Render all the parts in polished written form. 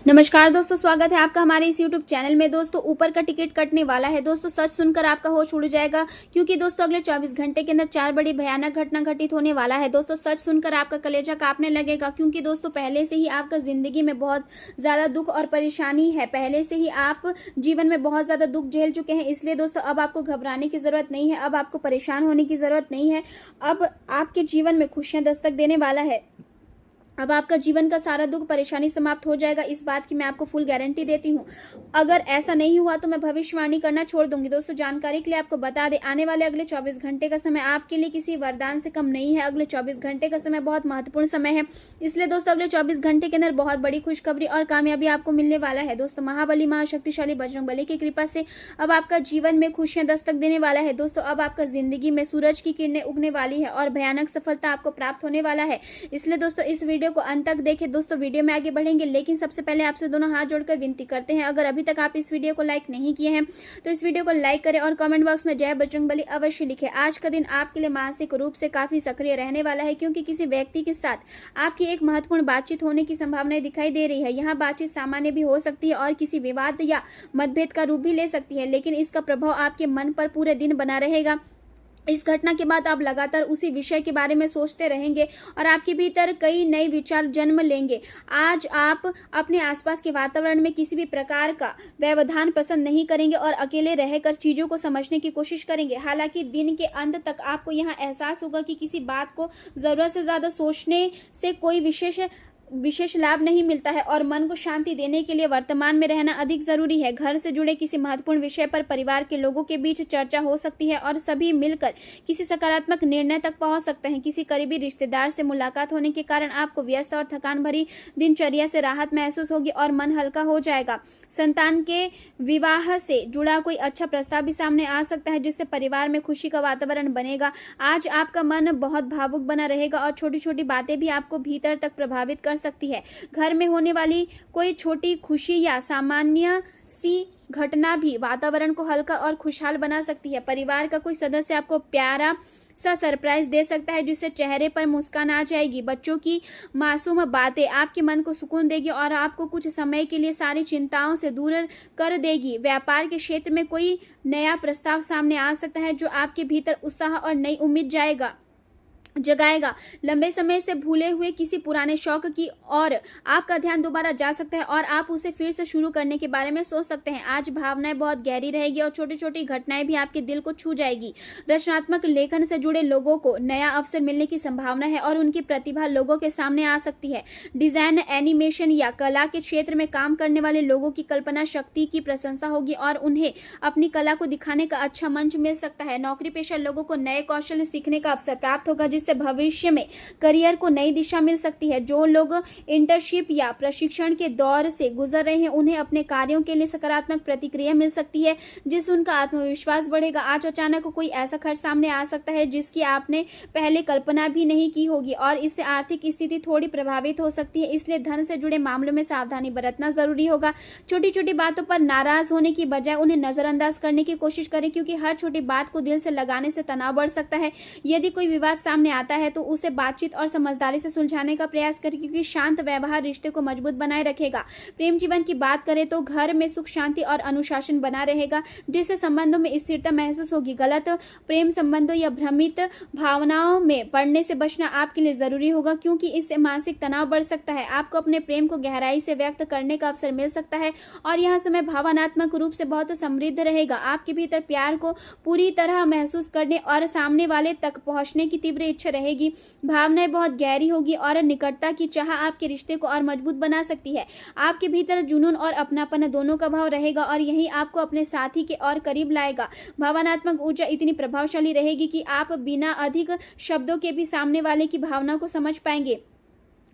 नमस्कार दोस्तों, स्वागत है आपका हमारे इस यूट्यूब चैनल में। दोस्तों, ऊपर का टिकट कटने वाला है। दोस्तों, सच सुनकर आपका होश उड़ जाएगा, क्योंकि दोस्तों अगले 24 घंटे के अंदर 4 बड़ी भयानक घटना घटित होने वाला है। दोस्तों, सच सुनकर आपका कलेजा कांपने लगेगा, क्योंकि दोस्तों पहले से ही आपका जिंदगी में बहुत ज़्यादा दुख और परेशानी है। पहले से ही आप जीवन में बहुत ज़्यादा दुख झेल चुके हैं। इसलिए दोस्तों अब आपको घबराने की ज़रूरत नहीं है, अब आपको परेशान होने की ज़रूरत नहीं है। अब आपके जीवन में खुशियाँ दस्तक देने वाला है। अब आपका जीवन का सारा दुख परेशानी समाप्त हो जाएगा, इस बात की मैं आपको फुल गारंटी देती हूँ। अगर ऐसा नहीं हुआ तो मैं भविष्यवाणी करना छोड़ दूंगी। दोस्तों, जानकारी के लिए आपको बता दें, आने वाले अगले 24 घंटे का समय आपके लिए किसी वरदान से कम नहीं है। अगले 24 घंटे का समय बहुत महत्वपूर्ण समय है। इसलिए दोस्तों अगले 24 घंटे के अंदर बहुत बड़ी खुशखबरी और कामयाबी आपको मिलने वाला है। दोस्तों, महाबली महाशक्तिशाली बजरंगबली की कृपा से अब आपका जीवन में खुशियां दस्तक देने वाला है। दोस्तों, अब आपका जिंदगी में सूरज की किरणें उगने वाली है और भयानक सफलता आपको प्राप्त होने वाला है। इसलिए दोस्तों इस वीडियो को अंत तक देखें। दोस्तों, वीडियो में आगे बढ़ेंगे, लेकिन सबसे पहले आपसे दोनों हाथ जोड़कर विनती करते हैं, अगर अभी तक आप इस वीडियो को लाइक नहीं किए हैं तो इस वीडियो को लाइक करें और कमेंट बॉक्स में जय बजरंगबली अवश्य लिखें। आज का दिन आपके लिए मानसिक रूप से काफी सक्रिय रहने वाला है, क्योंकि किसी व्यक्ति के साथ आपकी एक महत्वपूर्ण बातचीत होने की संभावनाएं दिखाई दे रही है। यहाँ बातचीत सामान्य भी हो सकती है और किसी विवाद या मतभेद का रूप भी ले सकती है, लेकिन इसका प्रभाव आपके मन पर पूरे दिन बना रहेगा। इस घटना के बाद आप लगातार उसी विषय के बारे में सोचते रहेंगे और आपके भीतर कई नए विचार जन्म लेंगे। आज आप अपने आसपास के वातावरण में किसी भी प्रकार का व्यवधान पसंद नहीं करेंगे और अकेले रहकर चीज़ों को समझने की कोशिश करेंगे। हालांकि दिन के अंत तक आपको यहाँ एहसास होगा कि किसी बात को ज़रूरत से ज़्यादा सोचने से कोई विशेष लाभ नहीं मिलता है और मन को शांति देने के लिए वर्तमान में रहना अधिक जरूरी है। घर से जुड़े किसी महत्वपूर्ण विषय पर परिवार के लोगों के बीच चर्चा हो सकती है और सभी मिलकर किसी सकारात्मक निर्णय तक पहुंच सकते हैं। किसी करीबी रिश्तेदार से मुलाकात होने के कारण आपको व्यस्त और थकान भरी दिनचर्या से राहत महसूस होगी और मन हल्का हो जाएगा। संतान के विवाह से जुड़ा कोई अच्छा प्रस्ताव भी सामने आ सकता है, जिससे परिवार में खुशी का वातावरण बनेगा। आज आपका मन बहुत भावुक बना रहेगा और छोटी छोटी बातें भी आपको भीतर तक प्रभावित कर सकती है। घर में होने वाली कोई छोटी खुशी या सामान्य सी घटना भी वातावरण को हल्का और खुशहाल बना सकती है। परिवार का कोई सदस्य आपको प्यारा सा सरप्राइज दे सकता है, जिससे चेहरे पर मुस्कान आ जाएगी। बच्चों की मासूम बातें आपके मन को सुकून देगी और आपको कुछ समय के लिए सारी चिंताओं से दूर कर देगी। व्यापार के क्षेत्र में कोई नया प्रस्ताव सामने आ सकता है, जो आपके भीतर उत्साह और नई उम्मीद जगाएगा। लंबे समय से भूले हुए किसी पुराने शौक की और आपका ध्यान दोबारा जा सकता है और आप उसे फिर से शुरू करने के बारे में सोच सकते हैं। आज भावनाएं बहुत गहरी रहेगी और छोटी छोटी घटनाएं भी आपके दिल को छू जाएगी। रचनात्मक लेखन से जुड़े लोगों को नया अवसर मिलने की संभावना है और उनकी प्रतिभा लोगों के सामने आ सकती है। डिजाइन, एनिमेशन या कला के क्षेत्र में काम करने वाले लोगों की कल्पना शक्ति की प्रशंसा होगी और उन्हें अपनी कला को दिखाने का अच्छा मंच मिल सकता है। नौकरी पेशा लोगों को नए कौशल सीखने का अवसर प्राप्त होगा, जिससे भविष्य में करियर को नई दिशा मिल सकती है। जो लोग इंटर्नशिप या प्रशिक्षण के दौर से गुजर रहे हैं, उन्हें अपने कार्यों के लिए सकारात्मक प्रतिक्रिया मिल सकती है, जिससे उनका आत्मविश्वास बढ़ेगा। आज अचानक कोई ऐसा खर्च सामने आ सकता है जिसकी आपने पहले कल्पना भी नहीं की होगी और इससे आर्थिक स्थिति थोड़ी प्रभावित हो सकती है। इसलिए धन से जुड़े मामलों में सावधानी बरतना जरूरी होगा। छोटी छोटी बातों पर नाराज होने की बजाय उन्हें नजरअंदाज करने की कोशिश करें, क्योंकि हर छोटी बात को दिल से लगाने से तनाव बढ़ सकता है। यदि कोई विवाद सामने आता है तो उसे बातचीत और समझदारी से सुलझाने का प्रयास करें, क्योंकि शांत व्यवहार रिश्ते को मजबूत बनाए रखेगा। प्रेम जीवन की बात करें तो घर में सुख शांति और अनुशासन बना रहेगा, जिससे संबंधों में स्थिरता महसूस होगी। गलत प्रेम संबंधों या भ्रमित भावनाओं में पड़ने से बचना आपके लिए जरूरी होगा, क्योंकि इससे मानसिक तनाव बढ़ सकता है। आपको अपने प्रेम को गहराई से व्यक्त करने का अवसर मिल सकता है और यह समय भावनात्मक रूप से बहुत समृद्ध रहेगा। आपके भीतर प्यार को पूरी तरह महसूस करने और सामने वाले तक पहुंचने की तीव्र इच्छा रहेगी। भावनाएं बहुत गहरी होगी और निकटता की चाह आपके रिश्ते को और मजबूत बना सकती है। आपके भीतर जुनून और अपनापन दोनों का भाव रहेगा और यही आपको अपने साथी के और करीब लाएगा। भावनात्मक ऊर्जा इतनी प्रभावशाली रहेगी कि आप बिना अधिक शब्दों के भी सामने वाले की भावना को समझ पाएंगे।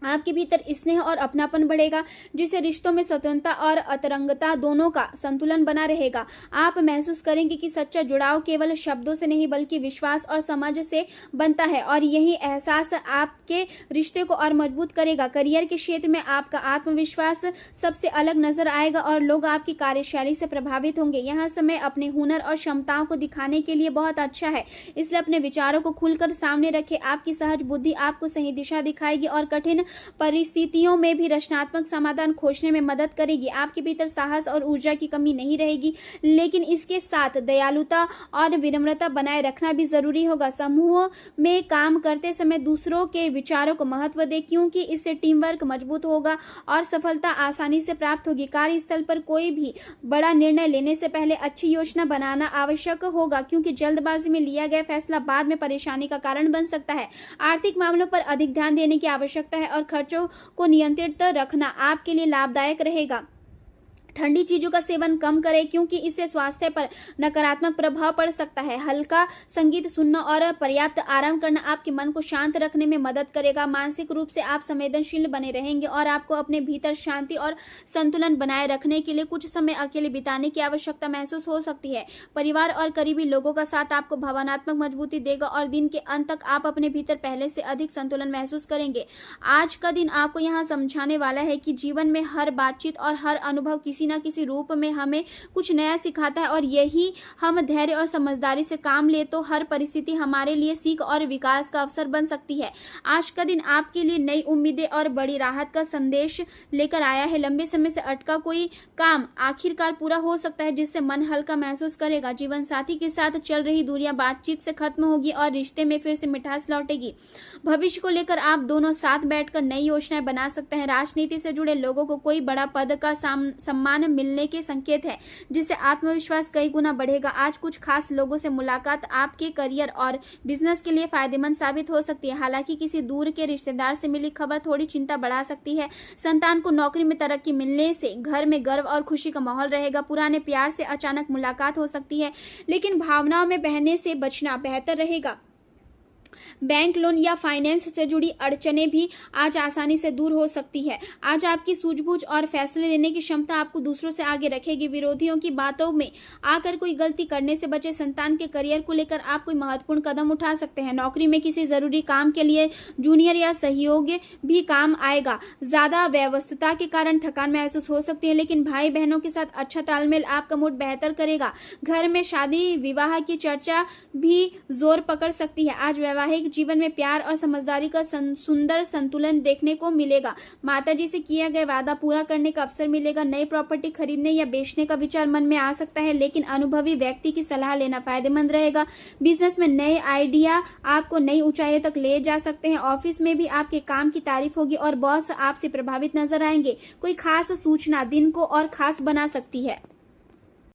आपके भीतर स्नेह और अपनापन बढ़ेगा, जिससे रिश्तों में स्वतंत्रता और अंतरंगता दोनों का संतुलन बना रहेगा। आप महसूस करेंगे कि सच्चा जुड़ाव केवल शब्दों से नहीं बल्कि विश्वास और समझ से बनता है और यही एहसास आपके रिश्ते को और मजबूत करेगा। करियर के क्षेत्र में आपका आत्मविश्वास सबसे अलग नजर आएगा और लोग आपकी कार्यशैली से प्रभावित होंगे। यह समय अपने हुनर और क्षमताओं को दिखाने के लिए बहुत अच्छा है, इसलिए अपने विचारों को खुलकर सामने रखें। आपकी सहज बुद्धि आपको सही दिशा दिखाएगी और कठिन परिस्थितियों में भी रचनात्मक समाधान खोजने में मदद करेगी। आपके भीतर साहस और ऊर्जा की कमी नहीं रहेगी, लेकिन इसके साथ दयालुता और विनम्रता बनाए रखना भी जरूरी होगा। समूह में काम करते समय दूसरों के विचारों को महत्व दें, क्योंकि इससे टीम वर्क मजबूत होगा और सफलता आसानी से प्राप्त होगी। कार्यस्थल पर कोई भी बड़ा निर्णय लेने से पहले अच्छी योजना बनाना आवश्यक होगा, क्योंकि जल्दबाजी में लिया गया फैसला बाद में परेशानी का कारण बन सकता है। आर्थिक मामलों पर अधिक ध्यान देने की आवश्यकता है और खर्चों को नियंत्रित रखना आपके लिए लाभदायक रहेगा। ठंडी चीजों का सेवन कम करें, क्योंकि इससे स्वास्थ्य पर नकारात्मक प्रभाव पड़ सकता है। हल्का संगीत सुनना और पर्याप्त आराम करना आपके मन को शांत रखने में मदद करेगा। मानसिक रूप से आप संवेदनशील बने रहेंगे और आपको अपने भीतर शांति और संतुलन बनाए रखने के लिए कुछ समय अकेले बिताने की आवश्यकता महसूस हो सकती है। परिवार और करीबी लोगों का साथ आपको भावनात्मक मजबूती देगा और दिन के अंत तक आप अपने भीतर पहले से अधिक संतुलन महसूस करेंगे। आज का दिन आपको यहाँ समझाने वाला है कि जीवन में हर बातचीत और हर अनुभव किसी न किसी रूप में हमें कुछ नया सिखाता है, और यही हम धैर्य और समझदारी से काम ले तो हर परिस्थिति हमारे लिए सीख और विकास का अवसर बन सकती है। आज का दिन आपके लिए नई उम्मीदें और बड़ी राहत का संदेश लेकर आया है। लंबे समय से अटका कोई काम आखिरकार पूरा हो सकता है, जिससे मन हल्का महसूस करेगा। जीवन साथी के साथ चल रही दूरियां बातचीत से खत्म होगी और रिश्ते में फिर से मिठास लौटेगी। भविष्य को लेकर आप दोनों साथ बैठकर नई योजनाएं बना सकते हैं। राजनीति से जुड़े लोगों को कोई बड़ा पद का सम्मान मिलने के संकेत है, जिससे आत्मविश्वास कई गुना बढ़ेगा। आज कुछ खास लोगों से मुलाकात आपके करियर और बिजनेस के लिए फायदेमंद साबित हो सकती है। हालांकि किसी दूर के रिश्तेदार से मिली खबर थोड़ी चिंता बढ़ा सकती है। संतान को नौकरी में तरक्की मिलने से घर में गर्व और खुशी का माहौल रहेगा। पुराने प्यार से अचानक मुलाकात हो सकती है, लेकिन भावनाओं में बहने से बचना बेहतर रहेगा। बैंक लोन या फाइनेंस से जुड़ी अड़चनें भी आज आसानी से दूर हो सकती है। आज आपकी सूझबूझ और फैसले लेने की क्षमता आपको दूसरों से आगे रखेगी। विरोधियों की बातों में आकर कोई गलती करने से बचे। संतान के करियर को लेकर आप कोई महत्वपूर्ण कदम उठा सकते हैं। नौकरी में किसी जरूरी काम के लिए जूनियर या सहयोगी भी काम आएगा। ज्यादा व्यस्तता के कारण थकान महसूस हो सकती है, लेकिन भाई बहनों के साथ अच्छा तालमेल आपका मूड बेहतर करेगा। घर में शादी विवाह की चर्चा भी जोर पकड़ सकती है। आज वैवाहिक जीवन में प्यार और समझदारी का सुंदर संतुलन देखने को मिलेगा। माताजी से किया गया वादा पूरा करने का अवसर मिलेगा। नई प्रॉपर्टी खरीदने या बेचने का विचार मन में आ सकता है, लेकिन अनुभवी व्यक्ति की सलाह लेना फायदेमंद रहेगा। बिजनेस में नए आइडिया आपको नई ऊंचाइयों तक ले जा सकते हैं। ऑफिस में भी आपके काम की तारीफ होगी और बॉस आपसे प्रभावित नजर आएंगे। कोई खास सूचना दिन को और खास बना सकती है।